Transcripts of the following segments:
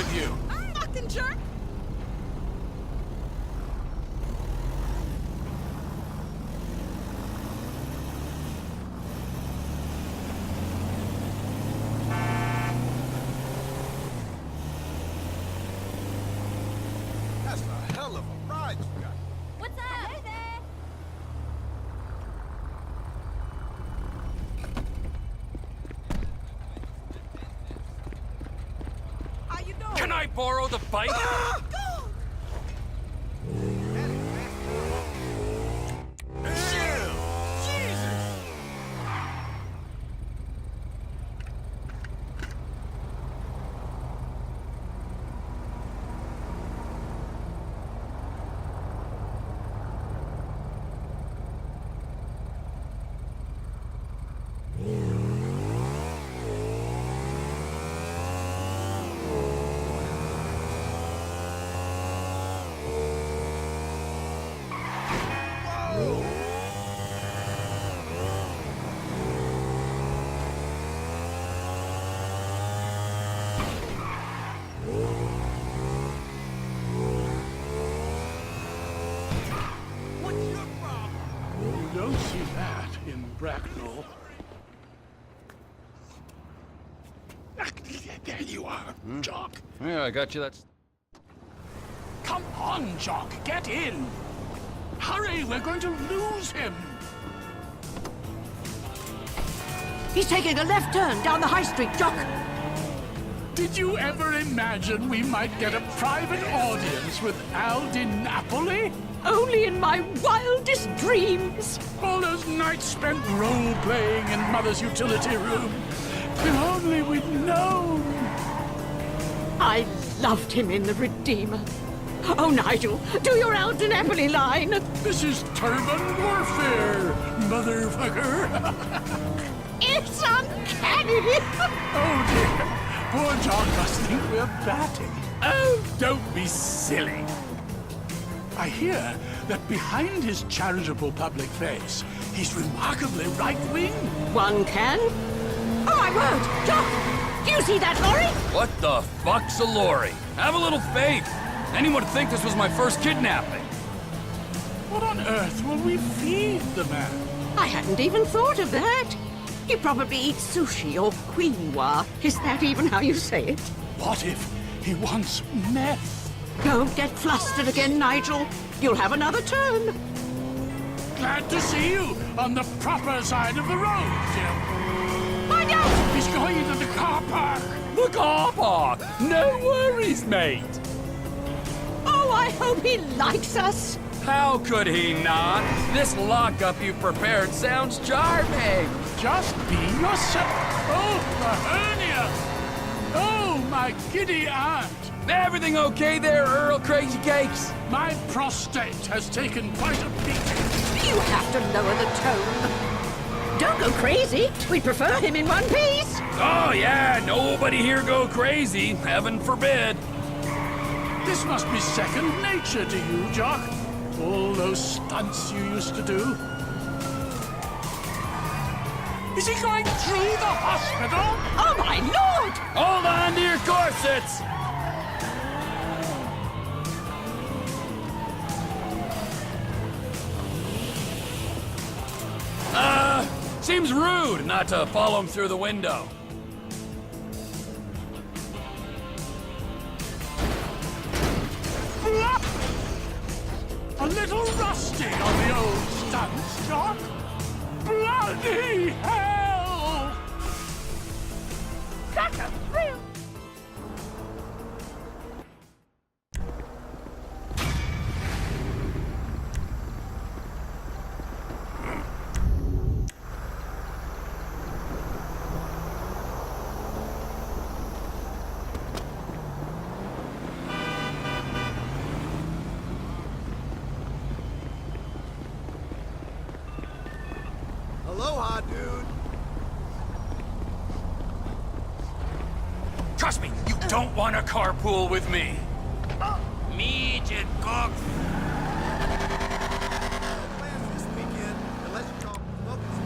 with you? Fucking jerk! That's a hell of a ride you got. What's up? Hey there! How you doing? Can I borrow the bike? Go! You don't see that in Bracknell. There you are, Jock. Yeah, I got you. That's... Come on, Jock, get in. Hurry, we're going to lose him. He's taking a left turn down the high street, Jock. Did you ever imagine we might get a private audience with Al Di Napoli? Only in my wildest dreams. All those nights spent role-playing in Mother's utility room. If only we'd known. I loved him in The Redeemer. Oh, Nigel, do your Al Di Napoli line. This is turban warfare, motherfucker. It's uncanny. Oh, dear. Poor John must think we're batting. Oh, don't be silly. I hear that behind his charitable public face, he's remarkably right-wing. One can. Oh, my word, Jock, do you see that lorry? What the fuck's a lorry? Have a little faith. Anyone would think this was my first kidnapping. What on earth will we feed the man? I hadn't even thought of that. He probably eats sushi or quinoa. Is that even how you say it? What if he wants meth? Don't get flustered again, Nigel. You'll have another turn. Glad to see you on the proper side of the road, Jim. Find out! He's going into the car park. The car park! No worries, mate. Oh, I hope he likes us. How could he not? This lockup you prepared sounds charming. Just be yourself. Oh, the hernia. Oh, my giddy aunt. Everything okay there, Earl Crazy Cakes? My prostate has taken quite a beating. You have to lower the tone. Don't go crazy. We'd prefer him in one piece. Oh, yeah, nobody here go crazy. Heaven forbid. This must be second nature to you, Jock. All those stunts you used to do. Is he going through the hospital? Oh, my Lord! Hold on to your corsets! Seems rude not to follow him through the window. A little rusty on the old stunts, Jock. Bloody hell! Such a thrill! Aloha, dude. Trust me, you don't want to carpool with me. Midget cook. Plans this weekend, unless you call focus.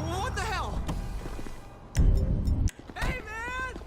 What the hell? Hey, man!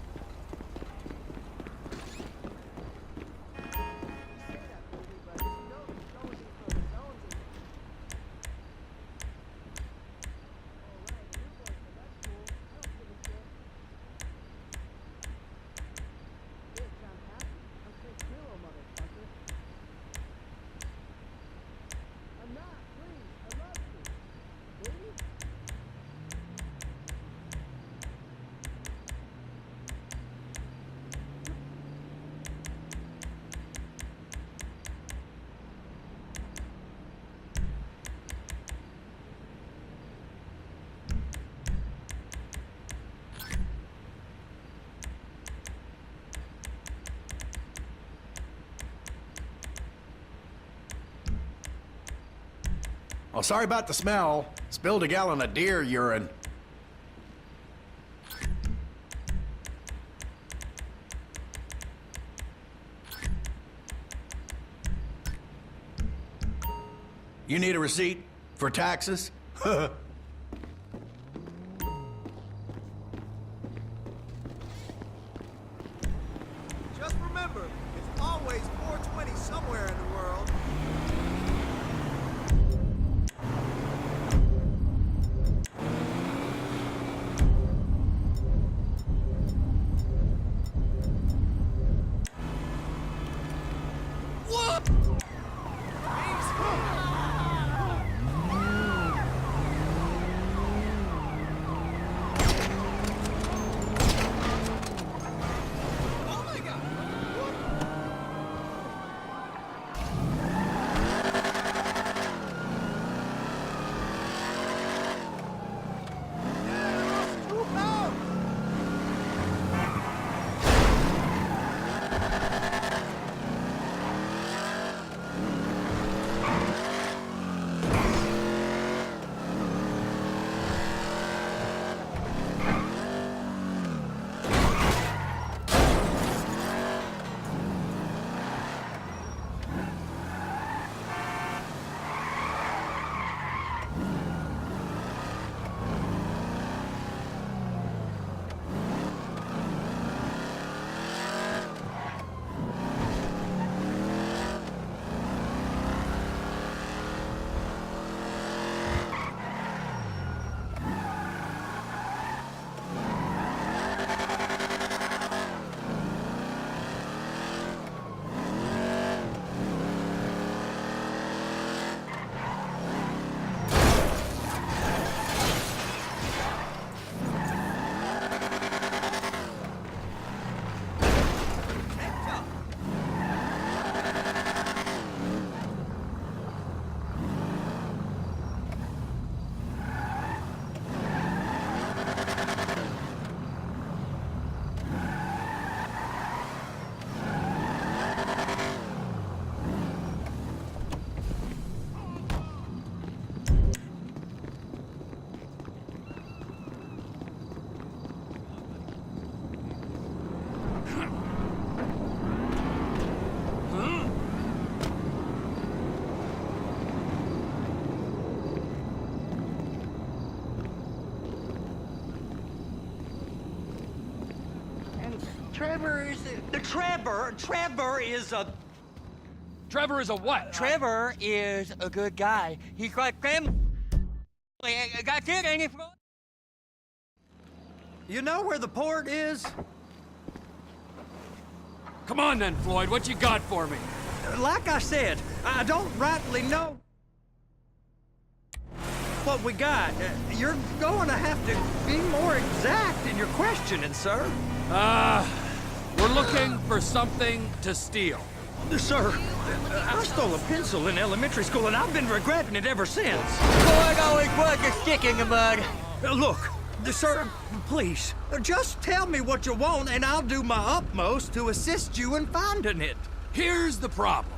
Oh, sorry about the smell. Spilled a gallon of deer urine. You need a receipt for taxes? Just remember, it's always 420 somewhere in the world. Trevor is a... Trevor is a what? Trevor is a good guy. He's got family. Got it, ain't he? You know where the port is? Come on then, Floyd. What you got for me? Like I said, I don't rightly know what we got. You're going to have to be more exact in your questioning, sir. We're looking for something to steal. Sir, I stole a pencil in elementary school, and I've been regretting it ever since. Boy, always was a stick in the mud. Look, sir, please, just tell me what you want, and I'll do my utmost to assist you in finding it. Here's the problem.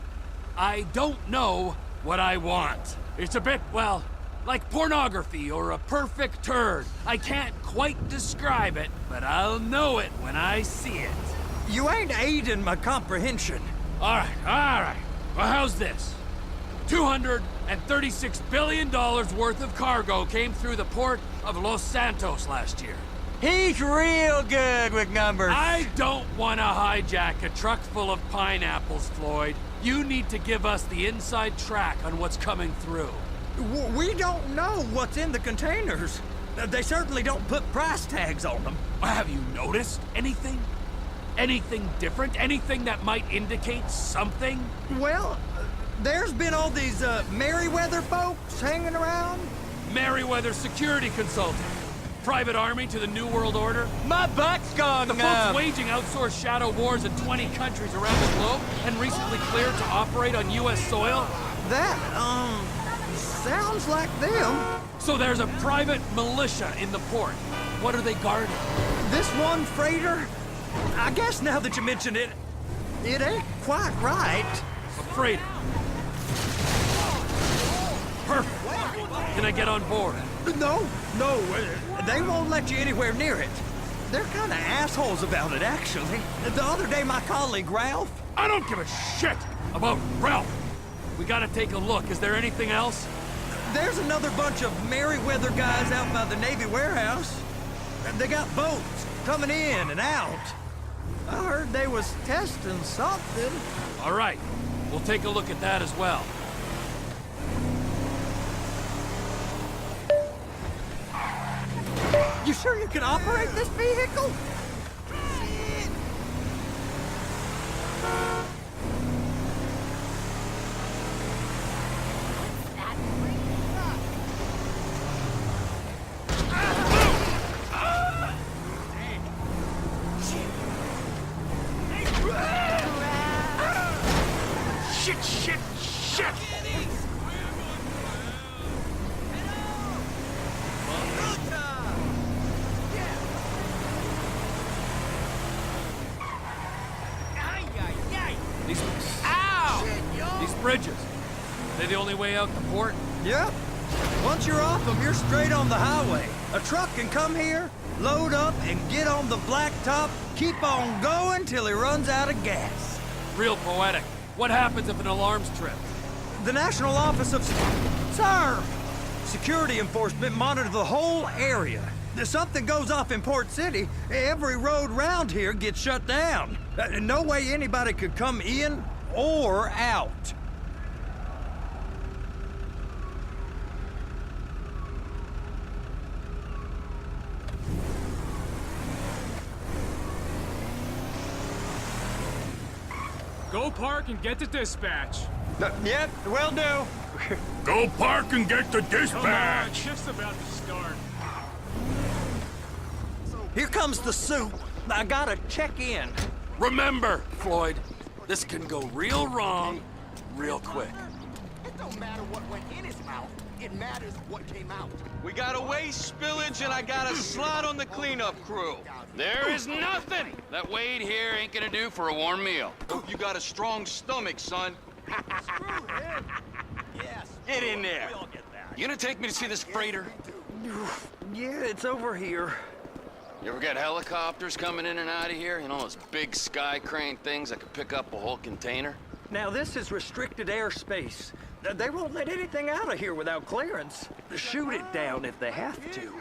I don't know what I want. It's a bit, well, like pornography or a perfect turd. I can't quite describe it, but I'll know it when I see it. You ain't aiding my comprehension. All right. Well, how's this? $236 billion worth of cargo came through the port of Los Santos last year. He's real good with numbers. I don't want to hijack a truck full of pineapples, Floyd. You need to give us the inside track on what's coming through. We don't know what's in the containers. They certainly don't put price tags on them. Have you noticed anything? Anything different? Anything that might indicate something? Well, there's been all these Merryweather folks hanging around. Merryweather security consultant. Private army to the New World Order. My butt's gone The folks waging outsourced shadow wars in 20 countries around the globe and recently cleared to operate on U.S. soil. That, sounds like them. So there's a private militia in the port. What are they guarding? This one freighter, I guess now that you mention it, it ain't quite right. A freighter. Perfect. Can I get on board? No, they won't let you anywhere near it. They're kind of assholes about it, actually. The other day, my colleague, Ralph... I don't give a shit about Ralph. We gotta take a look. Is there anything else? There's another bunch of Merryweather guys out by the Navy warehouse. They got boats coming in and out. I heard they was testing something. All right. We'll take a look at that as well. You sure you can operate this vehicle? Shit! These bridges, they the only way out the port? Yep. Once you're off them, you're straight on the highway. A truck can come here, load up, and get on the blacktop, keep on going till he runs out of gas. Real poetic. What happens if an alarm's tripped? The National Office of... Sir! Security enforcement monitor the whole area. If something goes off in Port City, every road round here gets shut down. No way anybody could come in or out. Go park and get to dispatch. Yep, will do. Go park and get the Come on, dispatch! shift's about to start. Here comes the soup. I gotta check in. Remember, Floyd, this can go real wrong real quick. It don't matter what went in his mouth. It matters what came out. We got a waste spillage and I got a slot on the cleanup crew. There is nothing that Wade here ain't gonna do for a warm meal. Hope you got a strong stomach, son. Screw him. Yes. Get in there. We all get that. You gonna take me to see this freighter? Yeah, it's over here. You ever get helicopters coming in and out of here? You know, those big sky crane things that could pick up a whole container? Now, this is restricted airspace. They won't let anything out of here without clearance. Shoot it down if they have to.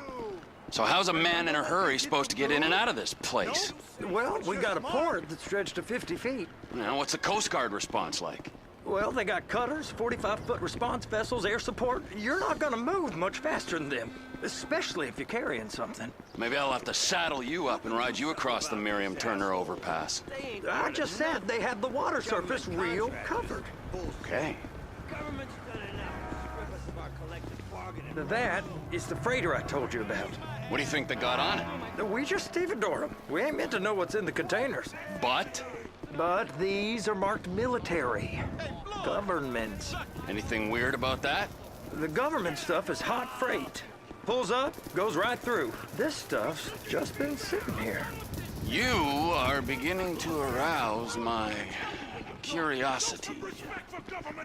So how's a man in a hurry supposed to get in and out of this place? Well, we got a port that's stretched to 50 feet. Now, what's the Coast Guard response like? Well, they got cutters, 45-foot response vessels, air support. You're not gonna move much faster than them, especially if you're carrying something. Maybe I'll have to saddle you up and ride you across the Miriam Turner overpass. I just said they had the water surface real covered. Okay. That is the freighter I told you about. What do you think they got on it? We just stevedore them. We ain't meant to know what's in the containers. But? But these are marked military. Government. Anything weird about that? The government stuff is hot freight. Pulls up, goes right through. This stuff's just been sitting here. You are beginning to arouse my curiosity.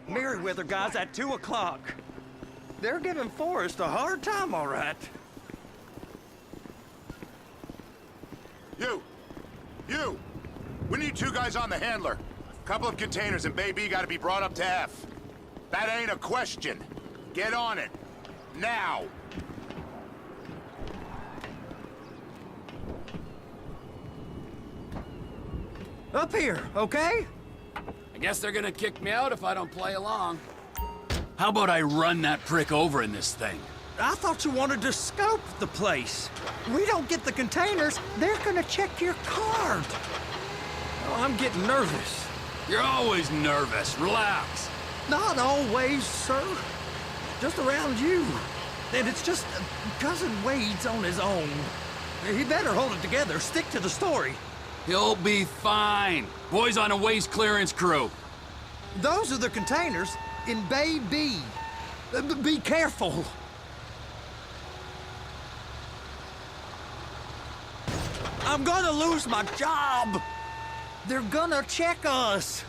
Merryweather guys at 2 o'clock. They're giving Forrest a hard time, all right. You! We need 2 guys on the handler. A couple of containers and Baby gotta be brought up to F. That ain't a question. Get on it. Now. Up here, okay? I guess they're gonna kick me out if I don't play along. How about I run that prick over in this thing? I thought you wanted to scope the place. We don't get the containers, they're gonna check your card. Oh, I'm getting nervous. You're always nervous. Relax. Not always, sir. Just around you. And it's just Cousin Wade's on his own. He better hold it together, stick to the story. He'll be fine. Boy's on a waste clearance crew. Those are the containers in Bay B. Be careful. I'm gonna lose my job. They're gonna check us.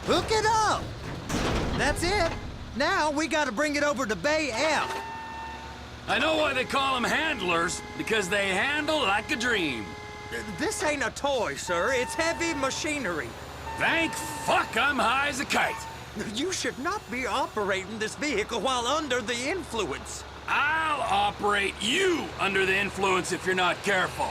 Hook it up! That's it. Now we gotta bring it over to Bay F. I know why they call them handlers, because they handle like a dream. This ain't a toy, sir. It's heavy machinery. Thank fuck I'm high as a kite. You should not be operating this vehicle while under the influence. I'll operate you under the influence if you're not careful.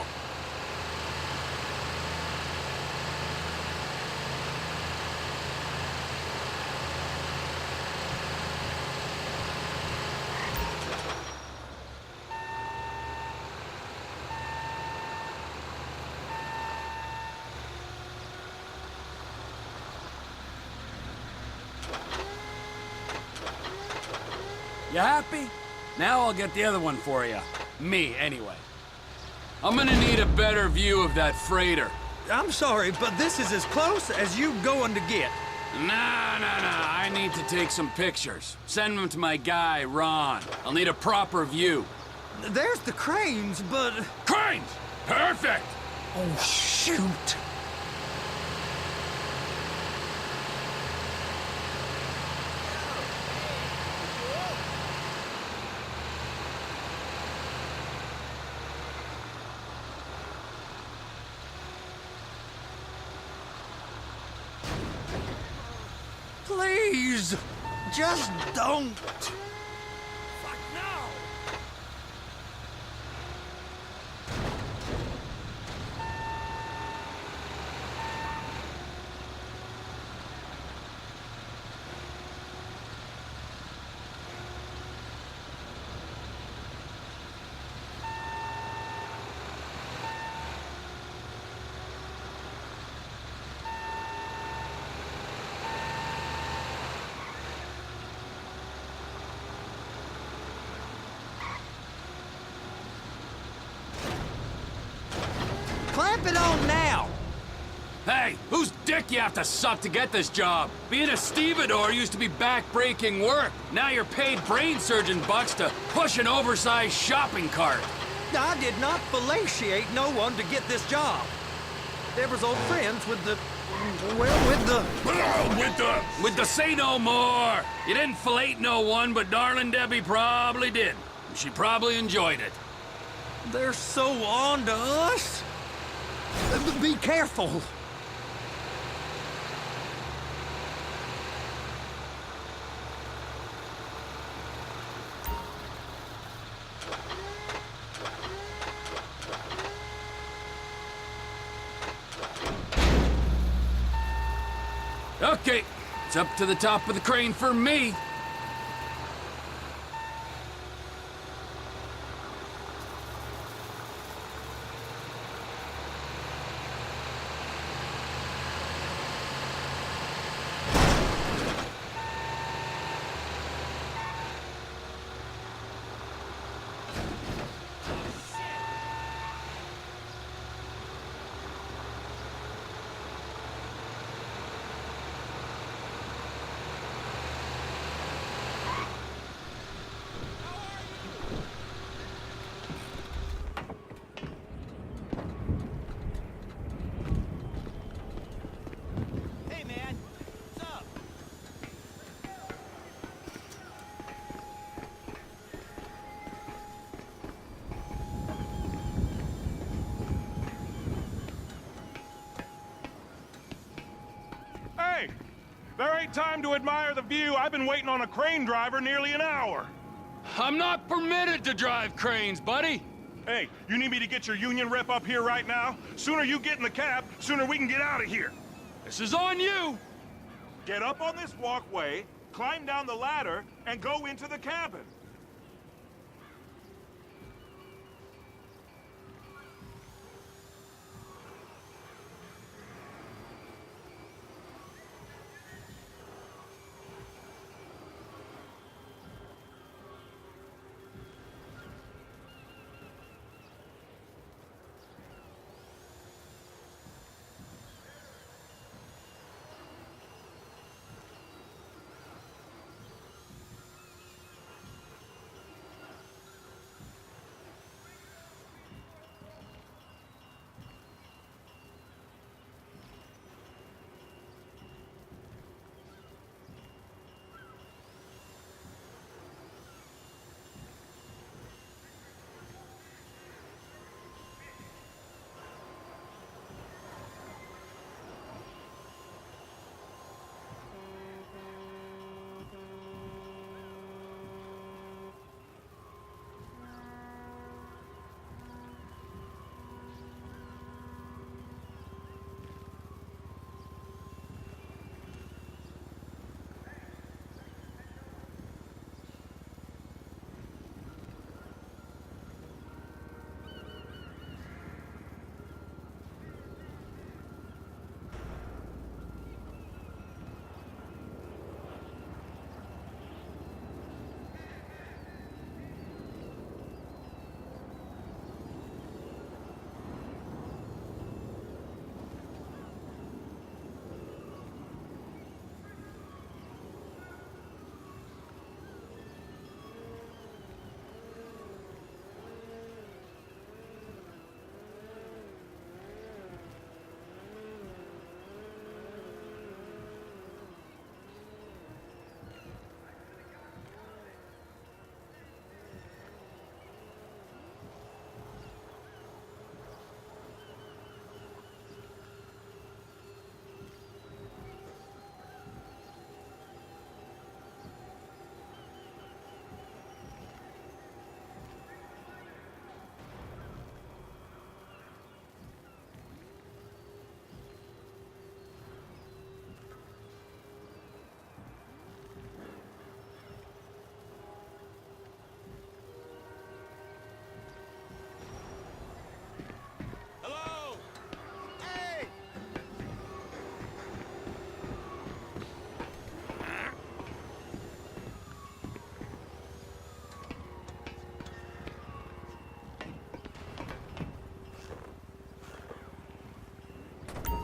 You happy? Now I'll get the other one for you. Me, anyway. I'm gonna need a better view of that freighter. I'm sorry, but this is as close as you going to get. Nah. I need to take some pictures. Send them to my guy, Ron. I'll need a proper view. There's the cranes, but... Cranes! Perfect! Oh, shoot! Please, just don't. Fuck no! Clamp it on now. Hey, whose dick you have to suck to get this job? Being a stevedore used to be back-breaking work. Now you're paid brain surgeon bucks to push an oversized shopping cart. I did not fellatiate no one to get this job. They was old friends with the... well, With the say no more. You didn't fillet no one, but darling Debbie probably did. She probably enjoyed it. They're so on to us. Be careful. Okay, it's up to the top of the crane for me. Hey, man. What's up? Hey! There ain't time to admire the view. I've been waiting on a crane driver nearly an hour. I'm not permitted to drive cranes, buddy. Hey, you need me to get your union rep up here right now? Sooner you get in the cab, sooner we can get out of here. This is on you. Get up on this walkway, climb down the ladder, and go into the cabin.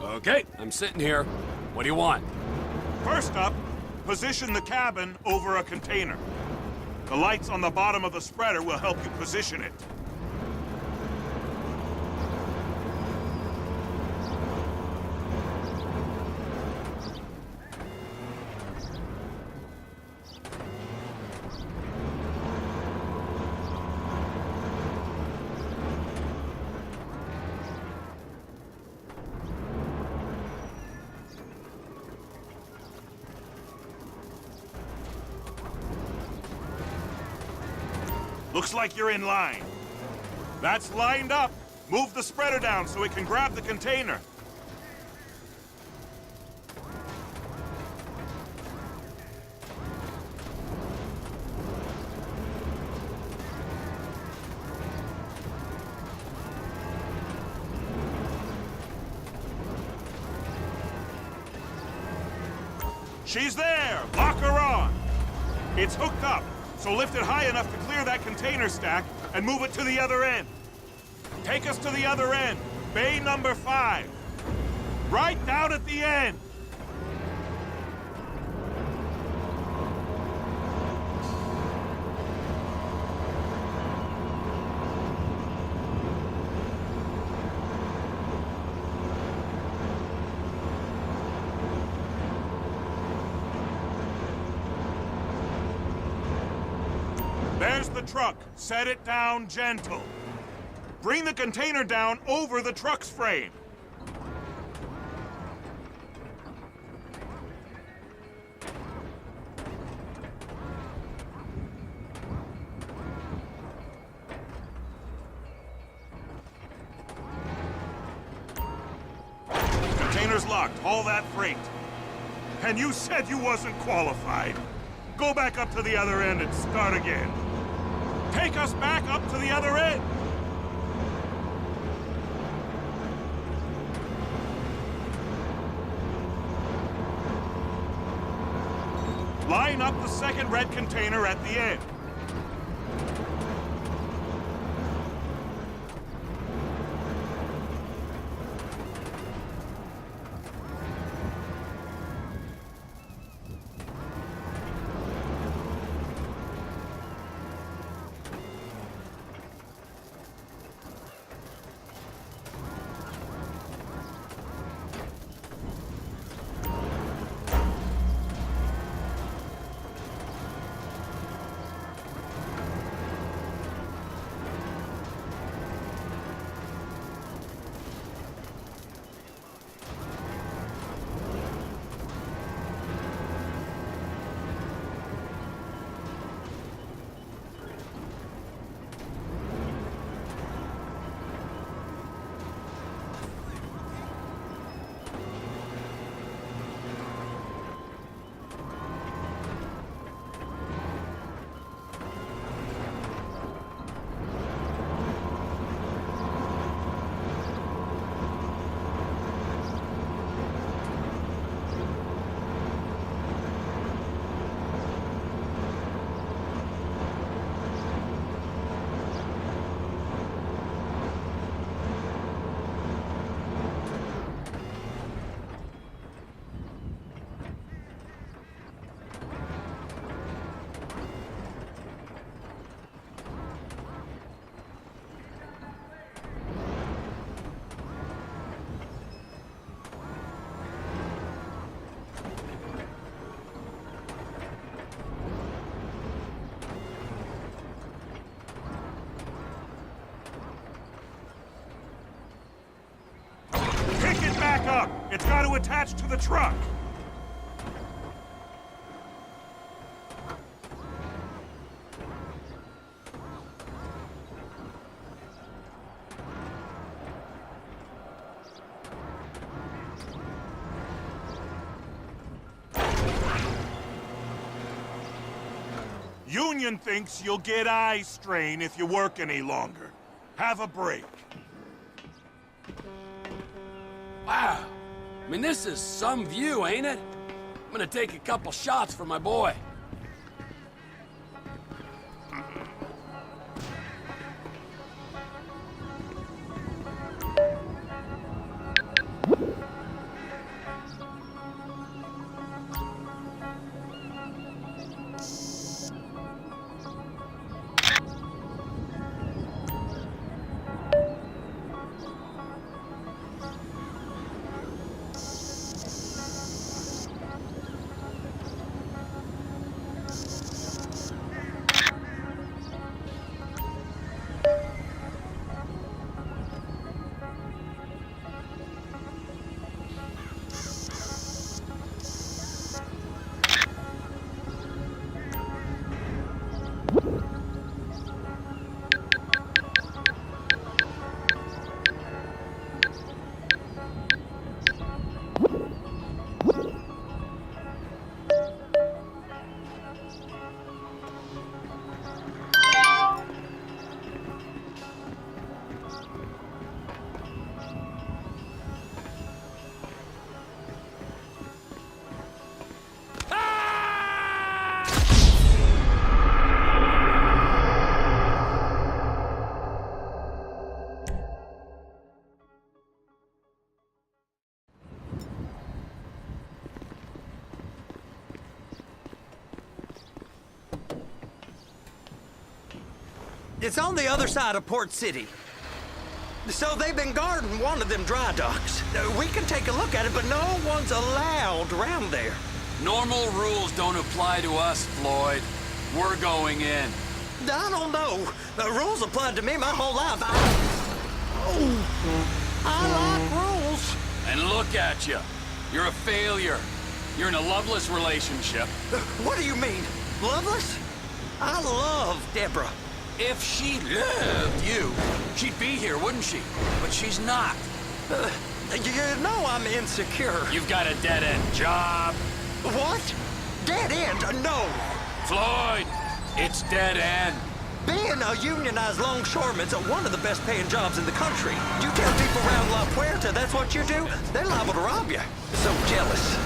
Okay, I'm sitting here. What do you want? First up, position the cabin over a container. The lights on the bottom of the spreader will help you position it. Looks like you're in line. That's lined up. Move the spreader down so it can grab the container. She's there! Lock her on! It's hooked up, so lift it high enough to clear that container stack and move it to the other end. Take us to the other end, bay number 5. Right down at the end! There's the truck. Set it down gentle. Bring the container down over the truck's frame. Container's locked. Haul that freight. And you said you wasn't qualified. Go back up to the other end and start again. Take us back up to the other end! Line up the second red container at the end. Back up! It's got to attach to the truck! Union thinks you'll get eye strain if you work any longer. Have a break. Wow. I mean, this is some view, ain't it? I'm gonna take a couple shots for my boy. It's on the other side of Port City. So they've been guarding one of them dry docks. We can take a look at it, but no one's allowed around there. Normal rules don't apply to us, Floyd. We're going in. I don't know. The rules applied to me my whole life. I like rules. And look at you. You're a failure. You're in a loveless relationship. What do you mean? Loveless? I love Deborah. If she loved you, she'd be here, wouldn't she? But she's not. You know I'm insecure. You've got a dead-end job. What? Dead end? No. Floyd, it's dead end. Being a unionized longshoreman's one of the best paying jobs in the country. You tell people around La Puerta that's what you do, they're liable to rob you. So jealous.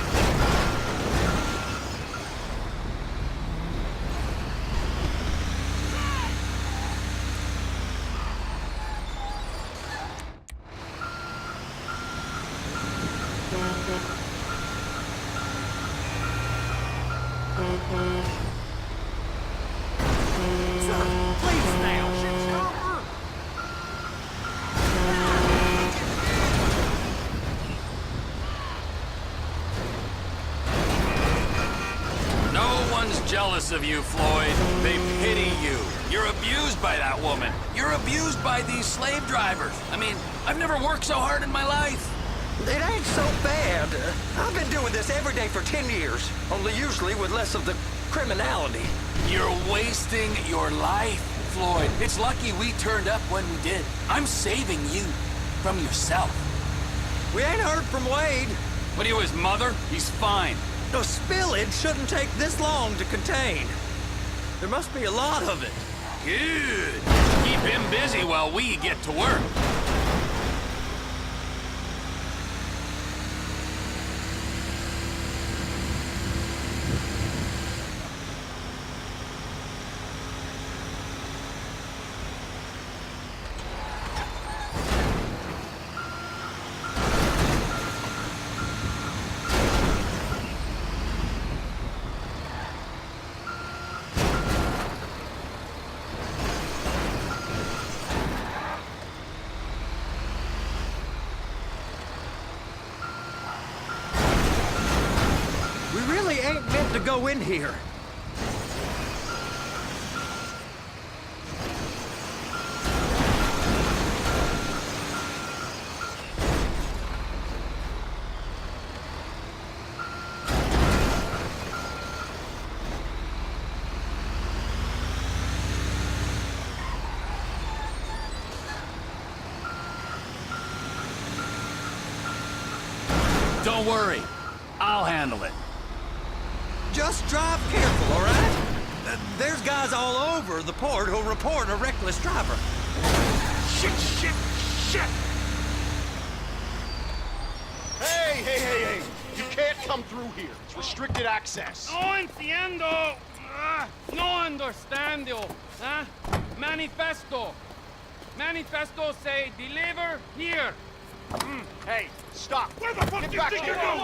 Jealous of you, Floyd. They pity you. You're abused by that woman. You're abused by these slave drivers. I mean, I've never worked so hard in my life. It ain't so bad. I've been doing this every day for 10 years, only usually with less of the criminality. You're wasting your life, Floyd. It's lucky we turned up when we did. I'm saving you from yourself. We ain't heard from Wade. What are you, his mother? He's fine. The spillage shouldn't take this long to contain. There must be a lot of it. Good. Keep him busy while we get to work. Ain't meant to go in here. Don't worry. I'll handle it. Just drive careful, all right? There's guys all over the port who'll report a reckless driver. Shit! Hey! You can't come through here. It's restricted access. No entiendo. No understand you. Huh? Manifesto. Manifesto say deliver here. Hey, stop. Where the fuck do you think you're going?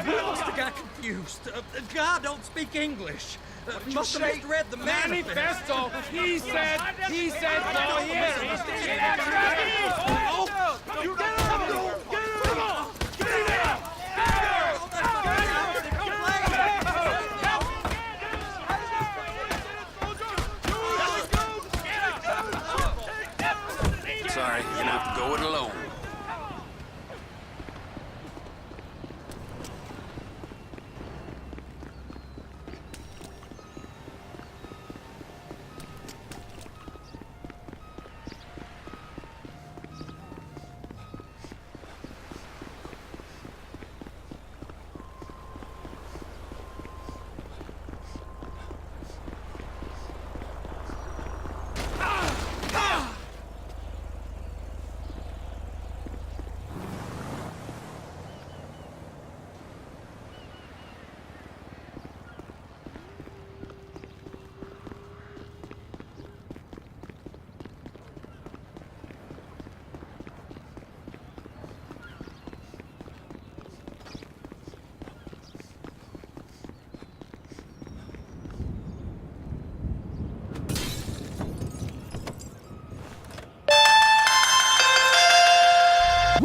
We must have got confused. The guy don't speak English. Must have misread the manifesto. He said go here. Sorry, you're gonna have to go it alone.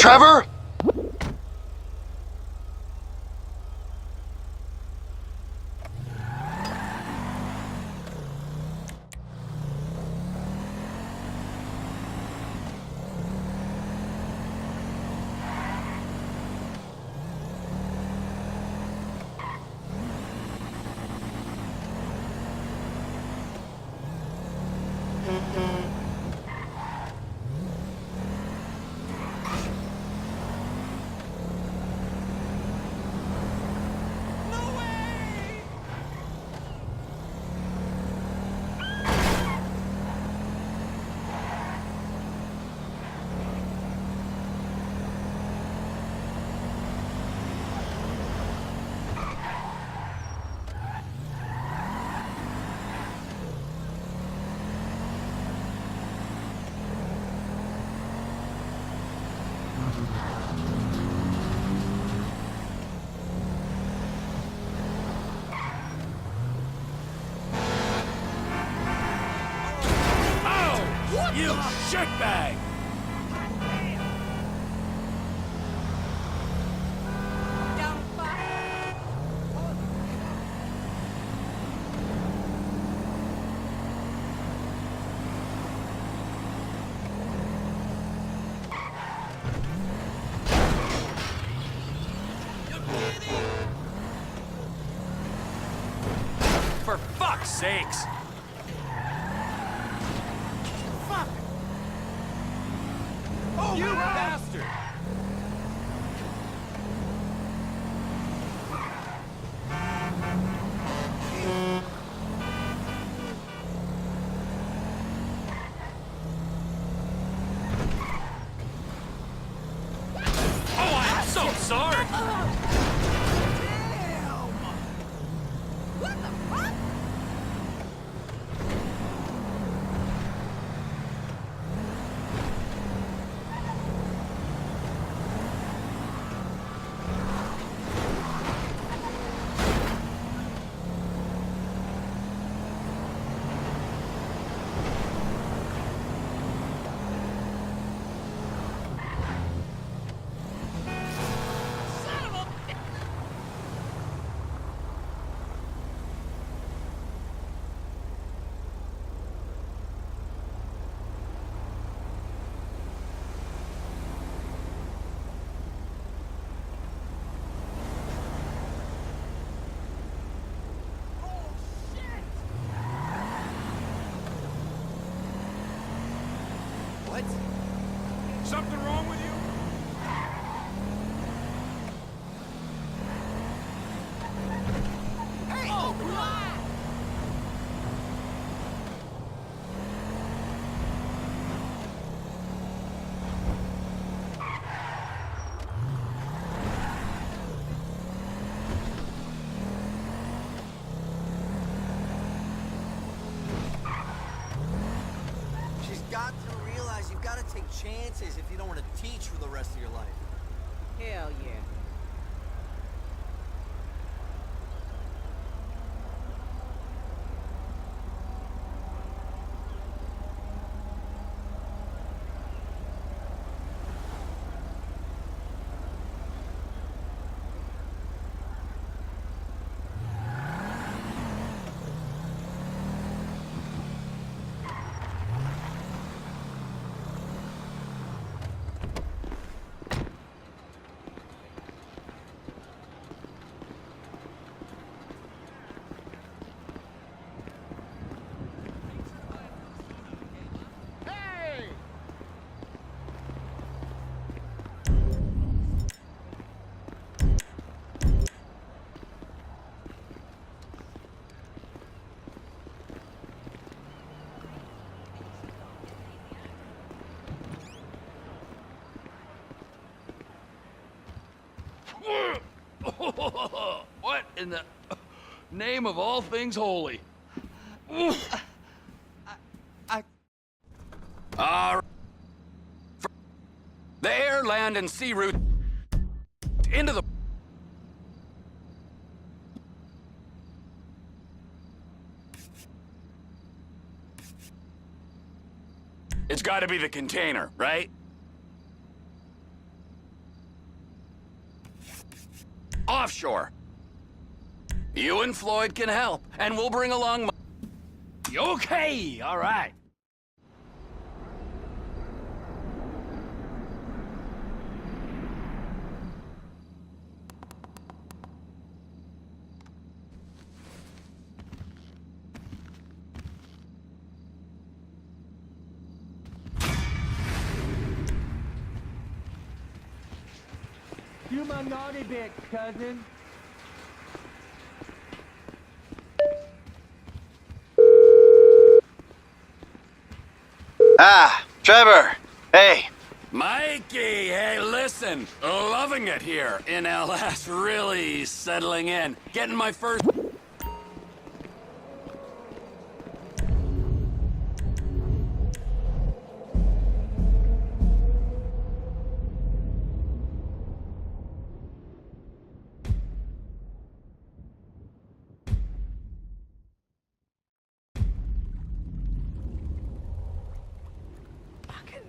Trevor? You shitbag! Down five. For fuck's sakes! You bastard! Oh, I'm so sorry! What the fuck? What? Something wrong with you? Hey! Oh, come on! She's got to realize you've got to take chances if you don't want to teach for the rest of your life. Hell yeah. What in the name of all things holy? The air, land, and sea route into the... It's gotta be the container, right? offshore. You and Floyd can help, and we'll bring along Okay, all right. Do my naughty bit, cousin. Ah, Trevor. Hey. Mikey, hey, listen. Loving it here in LS. Really settling in. Getting my first... Fucking